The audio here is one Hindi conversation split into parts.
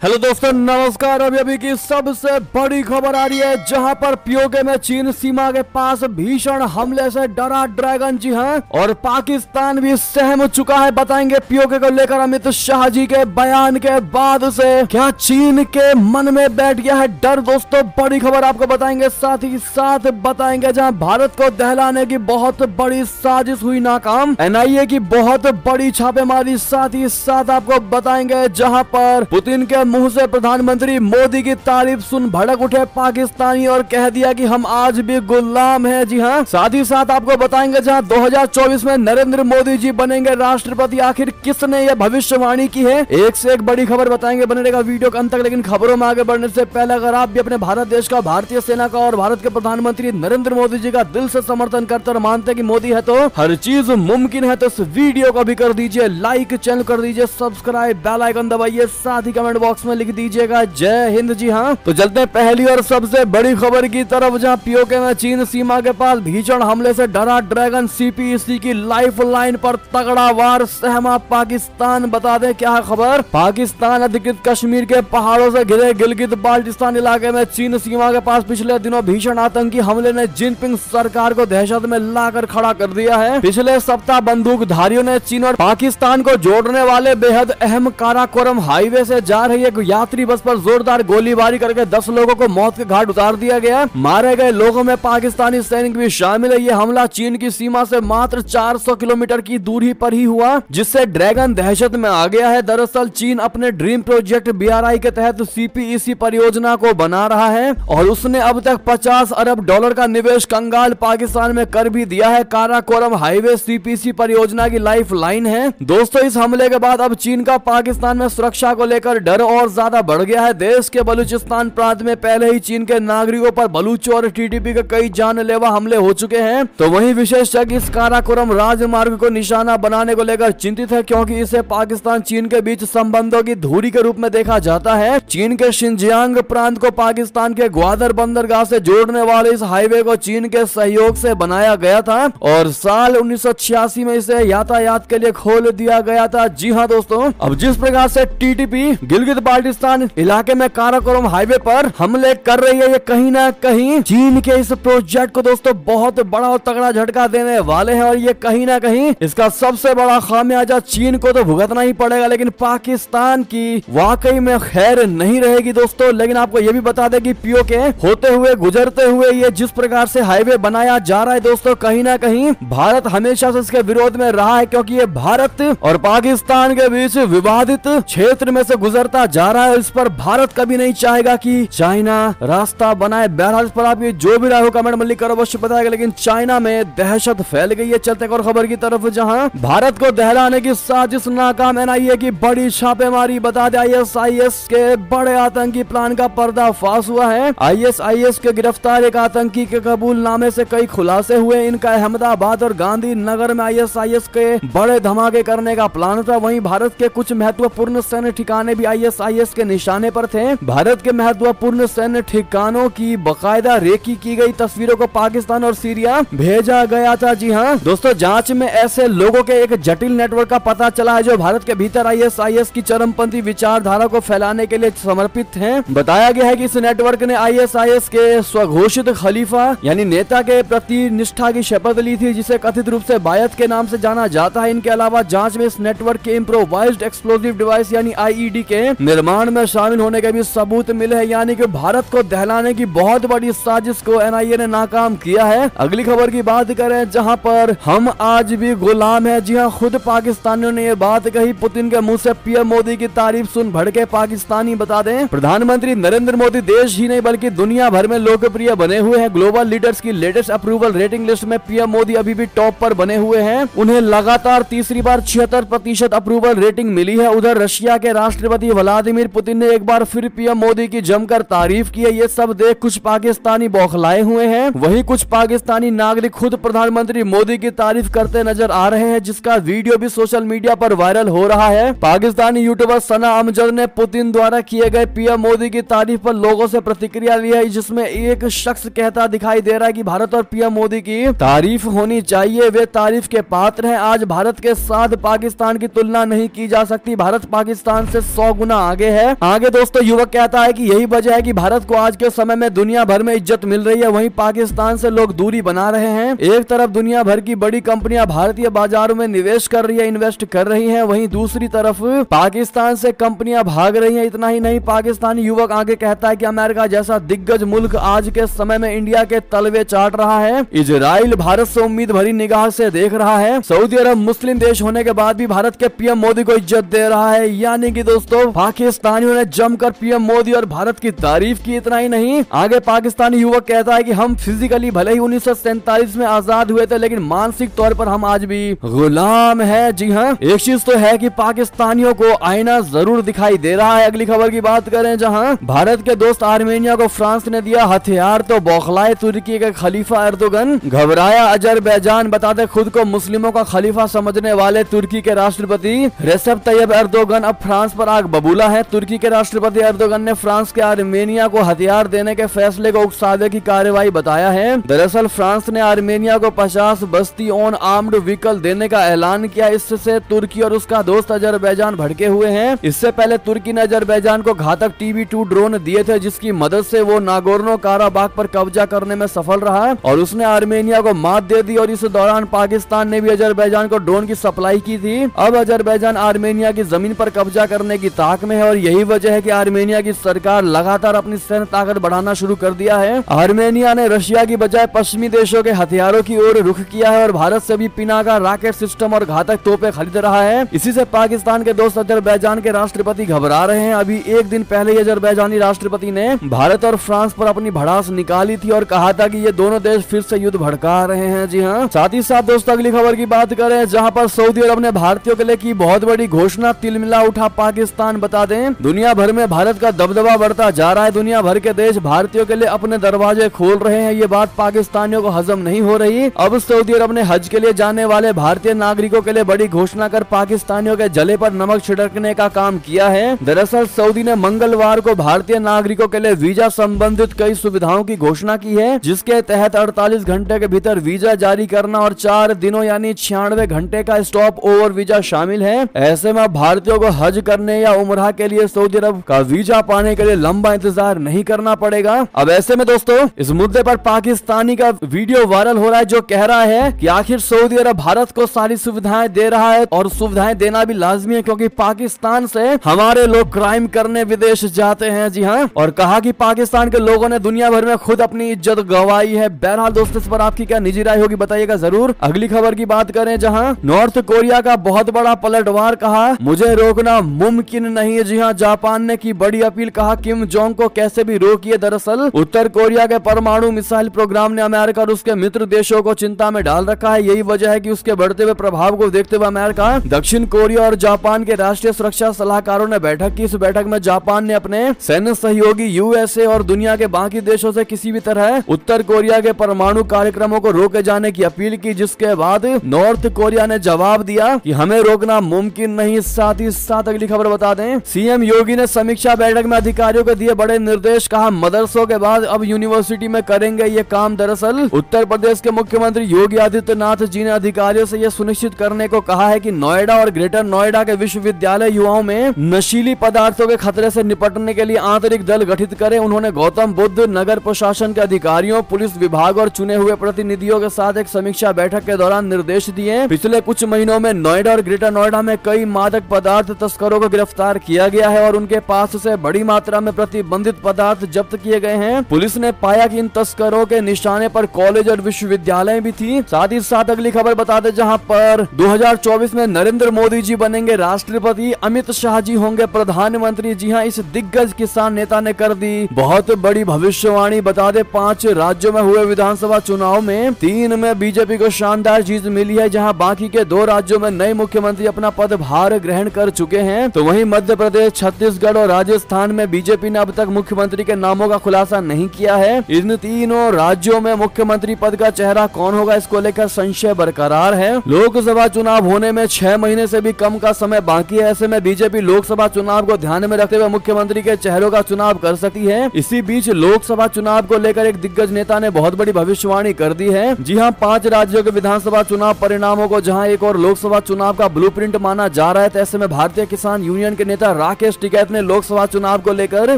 हेलो दोस्तों, नमस्कार। अभी की सबसे बड़ी खबर आ रही है, जहां पर पीओके में चीन सीमा के पास भीषण हमले से डरा ड्रैगन। जी हां, और पाकिस्तान भी सहम चुका है। बताएंगे पीओके को लेकर अमित शाह जी के बयान के बाद से क्या चीन के मन में बैठ गया है डर। दोस्तों, बड़ी खबर आपको बताएंगे। साथ ही साथ बताएंगे जहां भारत को दहलाने की बहुत बड़ी साजिश हुई नाकाम, एनआईए की बहुत बड़ी छापेमारी। साथ ही साथ आपको बताएंगे जहां पर पुतिन के मुंह से प्रधानमंत्री मोदी की तारीफ सुन भड़क उठे पाकिस्तानी और कह दिया कि हम आज भी गुलाम हैं। जी हां, साथ ही साथ आपको बताएंगे जहां 2024 में नरेंद्र मोदी जी बनेंगे राष्ट्रपति। आखिर किसने यह भविष्यवाणी की है, एक से एक बड़ी खबर बताएंगे। बने रहेगा वीडियो के अंत तक। लेकिन खबरों में आगे बढ़ने से पहले अगर आप भी अपने भारत देश का, भारतीय सेना का और भारत के प्रधानमंत्री नरेंद्र मोदी जी का दिल से समर्थन करते और मानते कि मोदी है तो हर चीज मुमकिन है, तो इस वीडियो को भी कर दीजिए लाइक, चैनल कर दीजिए सब्सक्राइब, बेल आइकन दबाइए, साथ ही कमेंट बॉक्स में लिख दीजिएगा जय हिंद। जी हां, तो चलते हैं पहली और सबसे बड़ी खबर की तरफ, जहां पीओके में चीन सीमा के पास भीषण हमले से डरा ड्रैगन। सीपीईसी की लाइफलाइन पर तगड़ा वार, सहमा पाकिस्तान। बता दें क्या है खबर। पाकिस्तान अधिकृत कश्मीर के पहाड़ों से घिरे गिलगित बाल्टिस्तान इलाके में चीन सीमा के पास पिछले दिनों भीषण आतंकी हमले ने जिनपिंग सरकार को दहशत में लाकर खड़ा कर दिया है। पिछले सप्ताह बंदूकधारियों ने चीन और पाकिस्तान को जोड़ने वाले बेहद अहम काराकोरम हाईवे से जा रही एक यात्री बस पर जोरदार गोलीबारी करके 10 लोगों को मौत के घाट उतार दिया गया। मारे गए लोगों में पाकिस्तानी सैनिक भी शामिल है। ये हमला चीन की सीमा से मात्र 400 किलोमीटर की दूरी पर ही हुआ, जिससे ड्रैगन दहशत में आ गया है। दरअसल चीन अपने ड्रीम प्रोजेक्ट बीआरआई के तहत सीपीईसी परियोजना को बना रहा है और उसने अब तक 50 अरब डॉलर का निवेश कंगाल पाकिस्तान में कर भी दिया है। काराकोरम हाईवे सीपीईसी परियोजना की लाइफ लाइन है। दोस्तों, इस हमले के बाद अब चीन का पाकिस्तान में सुरक्षा को लेकर डर और ज्यादा बढ़ गया है। देश के बलूचिस्तान प्रांत में पहले ही चीन के नागरिकों पर बलूचों और टीटीपी के कई जानलेवा हमले हो चुके हैं, तो वहीं विशेषज्ञ इस काराकोरम राजमार्ग को निशाना बनाने को लेकर चिंतित है, क्योंकि इसे पाकिस्तान चीन के बीच संबंधों की धुरी के रूप में देखा जाता है। चीन के शिनजियांग प्रांत को पाकिस्तान के ग्वादर बंदरगाह से जोड़ने वाले इस हाईवे को चीन के सहयोग से बनाया गया था और साल 1986 में इसे यातायात के लिए खोल दिया गया था। जी हाँ दोस्तों, अब जिस प्रकार से टीटीपी गिलगित बाल्टिस्तान इलाके में काराकोरम हाईवे पर हमले कर रही है, ये कहीं ना कहीं चीन के इस प्रोजेक्ट को दोस्तों बहुत बड़ा और तगड़ा झटका देने वाले हैं। और ये कहीं ना कहीं इसका सबसे बड़ा खामियाजा चीन को तो भुगतना ही पड़ेगा, लेकिन पाकिस्तान की वाकई में खैर नहीं रहेगी दोस्तों। लेकिन आपको ये भी बता दें कि पीओके होते हुए, गुजरते हुए ये जिस प्रकार से हाईवे बनाया जा रहा है दोस्तों, कहीं ना कहीं भारत हमेशा से इसके विरोध में रहा है, क्योंकि ये भारत और पाकिस्तान के बीच विवादित क्षेत्र में से गुजरता जा रहा है। इस पर भारत कभी नहीं चाहेगा कि चाइना रास्ता बनाए। बहरहाल इस पर आप ये जो भी राय हो कमेंट में लिखकर अवश्य बताएगा। लेकिन चाइना में दहशत फैल गई है। चलते और खबर की तरफ, जहां भारत को दहलाने की साजिश नाकाम, एनआईए की बड़ी छापेमारी। बता दें आईएसआईएस के बड़े आतंकी प्लान का पर्दाफाश हुआ है। आईएसआईएस के गिरफ्तार एक आतंकी के कबूलनामे से कई खुलासे हुए। इनका अहमदाबाद और गांधीनगर में आईएसआईएस के बड़े धमाके करने का प्लान था। वहीं भारत के कुछ महत्वपूर्ण सैन्य ठिकाने भी आईएसआईएस के निशाने पर थे। भारत के महत्वपूर्ण सैन्य ठिकानों की बकायदा रेकी की गई तस्वीरों को पाकिस्तान और सीरिया भेजा गया था। जी हाँ दोस्तों, जांच में ऐसे लोगों के एक जटिल नेटवर्क का पता चला है जो भारत के भीतर आईएसआईएस की चरमपंथी विचारधारा को फैलाने के लिए समर्पित हैं। बताया गया है कि इस नेटवर्क ने आईएसआईएस के स्वघोषित खलीफा यानी नेता के प्रति निष्ठा की शपथ ली थी, जिसे कथित रूप से बायत के नाम से जाना जाता है। इनके अलावा जांच में इस नेटवर्क के इम्प्रोवाइज्ड एक्सप्लोसिव डिवाइस यानी आईईडी के निर्माण में शामिल होने के भी सबूत मिले हैं। यानी कि भारत को दहलाने की बहुत बड़ी साजिश को एनआईए ने नाकाम किया है। अगली खबर की बात करें, जहां पर हम आज भी गुलाम हैं। जी हां, खुद पाकिस्तानियों ने ये बात कही। पुतिन के मुंह से पीएम मोदी की तारीफ सुन भड़के पाकिस्तानी। बता दें प्रधानमंत्री नरेंद्र मोदी देश ही नहीं बल्कि दुनिया भर में लोकप्रिय बने हुए हैं। ग्लोबल लीडर्स की लेटेस्ट अप्रूवल रेटिंग लिस्ट में पीएम मोदी अभी भी टॉप पर बने हुए हैं। उन्हें लगातार तीसरी बार 76% अप्रूवल रेटिंग मिली है। उधर रशिया के राष्ट्रपति व्लादिमीर पुतिन ने एक बार फिर पीएम मोदी की जमकर तारीफ की है। ये सब देख कुछ पाकिस्तानी बौखलाए हुए हैं। वहीं कुछ पाकिस्तानी नागरिक खुद प्रधानमंत्री मोदी की तारीफ करते नजर आ रहे हैं, जिसका वीडियो भी सोशल मीडिया पर वायरल हो रहा है। पाकिस्तानी यूट्यूबर सना अमजद ने पुतिन द्वारा किए गए पीएम मोदी की तारीफ पर लोगों से प्रतिक्रिया ली है, जिसमें एक शख्स कहता दिखाई दे रहा है कि भारत और पीएम मोदी की तारीफ होनी चाहिए, वे तारीफ के पात्र हैं। आज भारत के साथ पाकिस्तान की तुलना नहीं की जा सकती। भारत पाकिस्तान से 100 गुना आगे है। आगे दोस्तों युवक कहता है कि यही वजह है कि भारत को आज के समय में दुनिया भर में इज्जत मिल रही है, वहीं पाकिस्तान से लोग दूरी बना रहे हैं। एक तरफ दुनिया भर की बड़ी कंपनियां भारतीय बाजारों में निवेश कर रही है, इन्वेस्ट कर रही हैं, वहीं दूसरी तरफ पाकिस्तान से कंपनियां भाग रही हैं। इतना ही नहीं, पाकिस्तानी युवक आगे कहता है कि अमेरिका जैसा दिग्गज मुल्क आज के समय में इंडिया के तलवे चाट रहा है। इजराइल भारत से उम्मीद भरी निगाह से देख रहा है। सऊदी अरब मुस्लिम देश होने के बाद भी भारत के पीएम मोदी को इज्जत दे रहा है। यानी कि दोस्तों पाकिस्तानियों ने जमकर पीएम मोदी और भारत की तारीफ की। इतना ही नहीं, आगे पाकिस्तानी युवक कहता है कि हम फिजिकली भले ही 1947 में आजाद हुए थे, लेकिन मानसिक तौर पर हम आज भी गुलाम है। जी हाँ, एक चीज तो है कि पाकिस्तानियों को आईना जरूर दिखाई दे रहा है। अगली खबर की बात करें, जहां भारत के दोस्त आर्मेनिया को फ्रांस ने दिया हथियार तो बौखलाए तुर्की के खलीफा एर्दोगन, घबराया अजरबैजान, बताते खुद को मुस्लिमों का खलीफा समझने वाले तुर्की के राष्ट्रपति रेसेप तैयब एर्दोगन अब फ्रांस पर आग बबूला है। तुर्की के राष्ट्रपति एर्दोगन ने फ्रांस के आर्मेनिया को हथियार देने के फैसले को उकसावे की कार्रवाई बताया है। दरअसल फ्रांस ने आर्मेनिया को 50 बस्ती ऑन आर्म्ड व्हीकल देने का ऐलान किया। इससे तुर्की और उसका दोस्त अजरबैजान भड़के हुए हैं। इससे पहले तुर्की ने अजरबैजान को घातक TB2 ड्रोन दिए थे, जिसकी मदद से वो नागोर्नो काराबाग पर कब्जा करने में सफल रहा और उसने आर्मेनिया को मात दे दी। और इस दौरान पाकिस्तान ने भी अजरबैजान को ड्रोन की सप्लाई की थी। अब अजरबैजान आर्मेनिया की जमीन पर कब्जा करने की ताक में है और यही वजह है कि आर्मेनिया की सरकार लगातार अपनी सैन्य ताकत बढ़ाना शुरू कर दिया है। आर्मेनिया ने रशिया की बजाय पश्चिमी देशों के हथियारों की ओर रुख किया है और भारत से भी पिनाका रॉकेट सिस्टम और घातक तोपें खरीद रहा है। इसी से पाकिस्तान के दोस्त अजरबैजान के राष्ट्रपति घबरा रहे हैं। अभी एक दिन पहले ही अजरबैजानी राष्ट्रपति ने भारत और फ्रांस पर अपनी भड़ास निकाली थी और कहा था कि ये दोनों देश फिर से युद्ध भड़का रहे हैं। जी हाँ, साथ ही साथ दोस्तों अगली खबर की बात करें, जहां पर सऊदी अरब ने भारतीयों के लिए की बहुत बड़ी घोषणा, तिलमिला उठा पाकिस्तान। बता दें दुनिया भर में भारत का दबदबा बढ़ता जा रहा है। दुनिया भर के देश भारतीयों के लिए अपने दरवाजे खोल रहे हैं। ये बात पाकिस्तानियों को हजम नहीं हो रही। अब सऊदी अरब ने हज के लिए जाने वाले भारतीय नागरिकों के लिए बड़ी घोषणा कर पाकिस्तानियों के जले पर नमक छिड़कने का काम किया है। दरअसल सऊदी ने मंगलवार को भारतीय नागरिकों के लिए वीजा संबंधित कई सुविधाओं की घोषणा की है, जिसके तहत 48 घंटे के भीतर वीजा जारी करना और 4 दिनों यानी 96 घंटे का स्टॉप ओवर वीजा शामिल है। ऐसे में भारतीयों को हज करने या उमरा के लिए सऊदी अरब का वीजा पाने के लिए लंबा इंतजार नहीं करना पड़ेगा। अब ऐसे में दोस्तों इस मुद्दे पर पाकिस्तानी का वीडियो वायरल हो रहा है, जो कह रहा है कि आखिर सऊदी अरब भारत को सारी सुविधाएं दे रहा है और सुविधाएं देना भी लाजमी है, क्योंकि पाकिस्तान से हमारे लोग क्राइम करने विदेश जाते हैं। जी हाँ, और कहा कि पाकिस्तान के लोगों ने दुनिया भर में खुद अपनी इज्जत गंवाई है। बहरहाल दोस्तों इस पर आपकी क्या निजी राय होगी, बताइएगा जरूर। अगली खबर की बात करें, जहां नॉर्थ कोरिया का बहुत बड़ा पलटवार, कहा मुझे रोकना मुमकिन नहीं है। जी हाँ, जापान ने की बड़ी अपील, कहा किम जोंग को कैसे भी रोकिए। दरअसल उत्तर कोरिया के परमाणु मिसाइल प्रोग्राम ने अमेरिका और उसके मित्र देशों को चिंता में डाल रखा है। यही वजह है कि उसके बढ़ते हुए प्रभाव को देखते हुए अमेरिका, दक्षिण कोरिया और जापान के राष्ट्रीय सुरक्षा सलाहकारों ने बैठक की। इस बैठक में जापान ने अपने सैन्य सहयोगी यूएसए और दुनिया के बाकी देशों से किसी भी तरह उत्तर कोरिया के परमाणु कार्यक्रमों को रोके जाने की अपील की, जिसके बाद नॉर्थ कोरिया ने जवाब दिया कि हमें रोकना मुमकिन नहीं। साथ ही साथ अगली खबर बता दें, सीएम योगी ने समीक्षा बैठक में अधिकारियों को दिए बड़े निर्देश, कहा मदरसों के बाद अब यूनिवर्सिटी में करेंगे ये काम। दरअसल उत्तर प्रदेश के मुख्यमंत्री योगी आदित्यनाथ जी ने अधिकारियों से यह सुनिश्चित करने को कहा है कि नोएडा और ग्रेटर नोएडा के विश्वविद्यालय युवाओं में नशीली पदार्थों के खतरे से निपटने के लिए आंतरिक दल गठित करें। उन्होंने गौतम बुद्ध नगर प्रशासन के अधिकारियों, पुलिस विभाग और चुने हुए प्रतिनिधियों के साथ एक समीक्षा बैठक के दौरान निर्देश दिए। पिछले कुछ महीनों में नोएडा और ग्रेटर नोएडा में कई मादक पदार्थ तस्करों को गिरफ्तार किया गया है और उनके पास से बड़ी मात्रा में प्रतिबंधित पदार्थ जब्त किए गए हैं। पुलिस ने पाया कि इन तस्करों के निशाने पर कॉलेज और विश्वविद्यालय भी थी। साथ ही साथ अगली खबर बता दें, जहां पर 2024 में नरेंद्र मोदी जी बनेंगे राष्ट्रपति, अमित शाह जी होंगे प्रधानमंत्री। जी हां, इस दिग्गज किसान नेता ने कर दी बहुत बड़ी भविष्यवाणी। बता दें 5 राज्यों में हुए विधानसभा चुनाव में 3 में बीजेपी को शानदार जीत मिली है, जहां बाकी के 2 राज्यों में नए मुख्यमंत्री अपना पदभार ग्रहण कर चुके हैं। तो वहीं मध्य प्रदेश, छत्तीसगढ़ और राजस्थान में बीजेपी ने अब तक मुख्यमंत्री के नामों का खुलासा नहीं किया है। इन तीनों राज्यों में मुख्यमंत्री पद का चेहरा कौन होगा, इसको लेकर संशय बरकरार है। लोकसभा चुनाव होने में 6 महीने से भी कम का समय बाकी है। ऐसे में बीजेपी लोकसभा चुनाव को ध्यान में रखते हुए मुख्यमंत्री के चेहरों का चुनाव कर सकती है। इसी बीच लोकसभा चुनाव को लेकर एक दिग्गज नेता ने बहुत बड़ी भविष्यवाणी कर दी है। जी हां, 5 राज्यों के विधानसभा चुनाव परिणामों को जहां एक और लोकसभा चुनाव का ब्लूप्रिंट माना जा रहा है, तो ऐसे में भारतीय किसान यूनियन के नेता राकेश टिकैत ने लोकसभा चुनाव को लेकर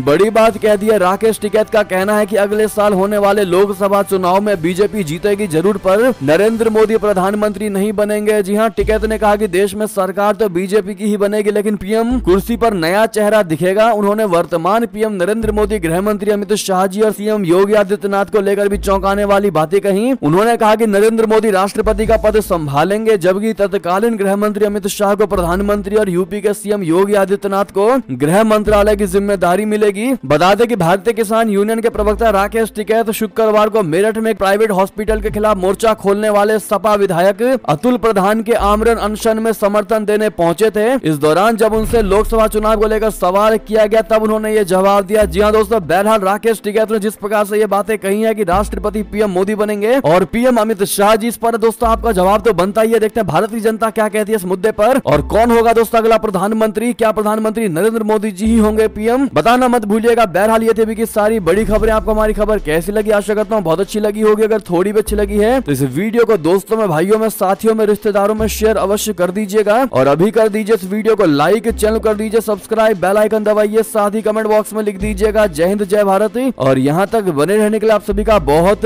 बड़ी बात कह दी है। राकेश टिकैत का कहना है कि अगले साल होने वाले लोकसभा चुनाव में बीजेपी जीतेगी जरूर, पर नरेंद्र मोदी प्रधानमंत्री नहीं बनेंगे। जी हां, टिकैत ने कहा कि देश में सरकार तो बीजेपी की ही बनेगी, लेकिन पीएम कुर्सी पर नया चेहरा दिखेगा। उन्होंने वर्तमान पीएम नरेंद्र मोदी, गृह मंत्री अमित शाह जी और सीएम योगी आदित्यनाथ को लेकर भी चौंकाने वाली बातें कही। उन्होंने कहा कि नरेंद्र मोदी राष्ट्रपति का पद संभालेंगे, जबकि तत्कालीन गृह मंत्री अमित शाह को प्रधानमंत्री और यूपी के सीएम योगी आदित्यनाथ को गृह मंत्रालय की जिम्मेदारी मिलेगी। बता दें कि भारतीय किसान यूनियन के प्रवक्ता राकेश टिकैत शुक्रवार को मेरठ में एक प्राइवेट हॉस्पिटल के खिलाफ मोर्चा खोलने वाले सपा विधायक अतुल प्रधान के आमरण अनशन में समर्थन देने पहुंचे थे। इस दौरान जब उनसे लोकसभा चुनाव को लेकर सवाल किया गया, तब उन्होंने ये जवाब दिया। जी हां दोस्तों, बहरहाल राकेश टिकैत ने जिस प्रकार से ये बातें कही है कि राष्ट्रपति पीएम मोदी बनेंगे और पीएम अमित शाह जी, इस पर दोस्तों आपका जवाब तो बनता ही है। देखते हैं भारतीय जनता क्या कहती है इस मुद्दे पर, और कौन होगा दोस्तों अगला प्रधानमंत्री। क्या प्रधानमंत्री नरेंद्र मोदी जी ही होंगे पीएम? बताना मत भूलिएगा। बहरहाल ये थी अभी की सारी बड़ी खबरें। आपको हमारी खबर कैसी लगी? आशा करता हूँ बहुत अच्छी लगी होगी। अगर थोड़ी भी अच्छी लगी है तो इस वीडियो को दोस्तों में, भाइयों में, साथियों में, रिश्तेदारों में शेयर अवश्य कर दीजिएगा, और अभी कर दीजिए इस वीडियो को लाइक, चैनल कर दीजिए सब्सक्राइब, बेल आइकन दबाइए, साथ ही कमेंट बॉक्स में लिख दीजिएगा जय हिंद जय भारत। और यहाँ तक बने रहने के लिए आप सभी का बहुत